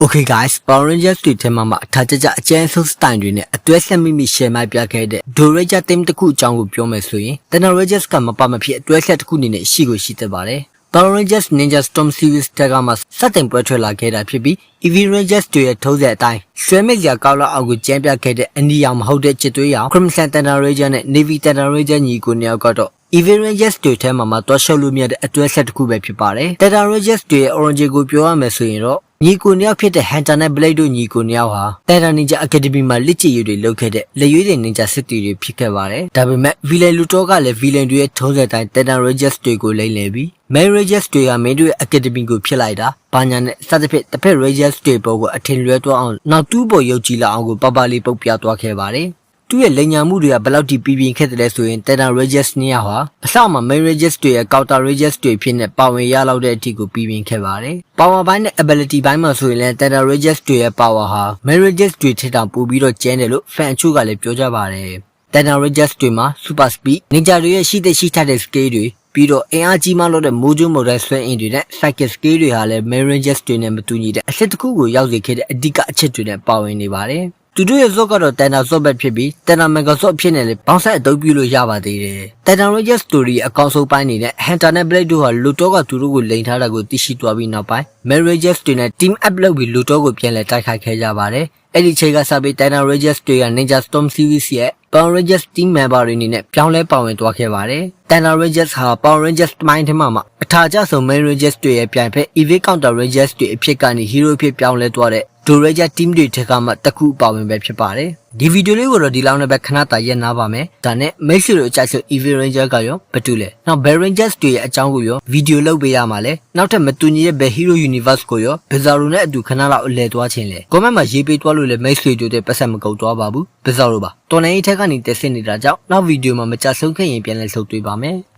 Okay guys, Power Rangers တွေထဲမှာအထကြအကျန်းဆုံး style တွေနဲ့အတွဲဆက်မိshare မိုက်ပြခဲ့တဲ့ Doraja team တစ်ခုအကြောင်းကိုပြောမယ်ဆိုရင် Tana Rangers ကမပါမဖြစ်အတွဲဆက်တစ်ခုအနေနဲ့ရှိကိုရှိတတ်ပါတယ်။ Power Rangers Ninja Storm Series တက်ကမှစတင်ပွဲထွက်လာခဲ့တာဖြစ်ပြီး EV Rangers တွေရဲ့ထုံးစံအတိုင်းရွှေမြစ်ရာကောက်လောက်အောင်ကိုကျန်းပြခဲ့တဲ့အနီရောင်မဟုတ်တဲ့ချစ်သွေးရောင် Crimson Tana Ranger နဲ့ Navy Tana Ranger ညီကိုနှစ်ယောက်ကတော့EV Rangers တွေထဲမှာတွားရှုပ်လို့မြတ်တဲ့အတွဲဆက်တစ်ခုပဲဖြစ်ပါတယ်။ Tana Rangers တွေရဲ့ Orange ကိုပြောရမယ်ဆိုရင်တော့ညီကိုနှစ်ယောက်ဖြစ်တဲ့ Hunter နဲ့ Blade တို့ညီကိုနှစ်ယောက်ဟာ Tana Ninja Academy မှာလက်ကျင့်ရည်တွေလုပ်ခဲ့တဲ့လက်ရွေးတွေ Ninja စစ်တီတွေဖြစ်ခဲ့ပါတယ်။ဒါပေမဲ့ Villain လူတော့ကလည်း Villain တွေရဲ့ထုံးစံတိုင်း Tana Rangers တွေကိုလိမ့်လည်ပြီး Main Rangers တွေကမင်းတို့ရဲ့ Academy ကိုဖြစ်လိုက်တာ။ဘာညာနဲ့စသဖြင့်တစ်ဖက် Rangers တွေပေါ်ကိုအထင်လွဲသွားအောင်နောက်တူးပေါ်ရုပ်ကြည်လာအောင်ကိုပလေးပုတ်ပြသွားခဲ့ပါတယ်။သူ့ရဲ့လိန်ညာမှုတွေကဘယ်လောက်ထိပြင်းခဲ့တယ်လဲဆိုရင် Tana Rangers နှစ်ယောက်ဟာအစမှာ Main Rangers တွေရဲ့ Counter Rangers တွေဖြစ်နေပါဝင်ရလောက်တဲ့အထိကိုပြင်းခဲ့ပါတယ်။ Power ဘိုင်းနဲ့ Ability ဘိုင်းမှာဆိုရင်လည်း Tana Rangers တွေရဲ့ Power ဟာ Main Rangers တွေထက်တောင်ပိုပြီးတော့ကျန်းတယ်လို့ fan အချို့ကလည်းပြောကြပါတယ်။ Tana Rangers တွေမှာ Super Speed, Ninja တွေရဲ့ရှိထားတဲ့ skill တွေပြီးတော့အင်အားကြီးမှလို့တဲ့မိုးကြိုးမုန်တိုင်းဆွဲအင်တွေနဲ့ Psychic skill တွေဟာလည်း Main Rangers တွေနဲ့မတူညီတဲ့အချက်တစ်ခုကိုရောက်စေခဲ့တဲ့အဓိကအချက်တွေနဲ့ပါဝင်နေပါတယ်။သူတို့ရဲ့ Zod ကတော့ Tana Zod ပဲဖြစ်ပြီး Tana Mega Zod ဖြစ်နေလေဘောင်းဆိုင်အသုံးပြုလို့ရပါသေးတယ်။ Tana Rangers Story အကောင်ဆုံးပိုင်းနေတဲ့ Hunter နဲ့ Blade တို့ဟာလူတော့ကသူတို့ကိုလိန်ထားတာကိုသိရှိသွားပြီးနောက်ပိုင်း Main Rangers တွေနဲ့ Team Up လုပ်ပြီးလူတော့ကိုပြန်လည်တိုက်ခိုက်ခဲ့ကြပါတယ်။အဲ့ဒီချိန်ကစပြီး Tana Rangers တွေက Ninja Storm Series ရဲ့ Power Rangers Team Member တွေအနေနဲ့ပြောင်းလဲပါဝင်သွားခဲ့ပါတယ်။ Tana Rangers ဟာ Power Rangers မိုင်းထဲမှာအထာကျဆုံး Main Rangers တွေရဲ့ပြိုင်ဖက် EV Counter Rangers တွေအဖြစ်ကနေ Hero ဖြစ်ပြောင်းလဲသွားတဲ့ Doraja Team တွေထက်ကမှတစ်ခုပါဝင်ပဲဖြစ်ပါတယ်။ဒီဗီဒီယိုလေးကိုတော့ဒီလောက်နဲ့ပဲခဏတာရက်နာပါမယ်။ဒါနဲ့မိတ်ဆွေတို့အကြိုက်ဆုံး EV Ranger ကရောဘာတူလဲ။နောက် Bell Rangers တွေရဲ့အကြောင်းကိုရောဗီဒီယိုလုပ်ပေးရမှာလဲ။နောက်ထပ်မတူညီတဲ့ Bell Hero Universe ကိုရော Bizarro နဲ့အတူခဏလောက်အလဲသွားခြင်းလဲ။ comment မှာရေးပေးသွားလို့လဲမိတ်ဆွေတို့တဲ့ပတ်သက်မကုန်သွားပါဘူး။ Bizarro ပါ။တော်နေအထက်ကနေတက်ဆင်းနေတာကြောင့်နောက်ဗီဒီယိုမှာမကြဆုံးခဲ့ရင်ပြန်လဲဆုပ်တွေ့ပါမယ်။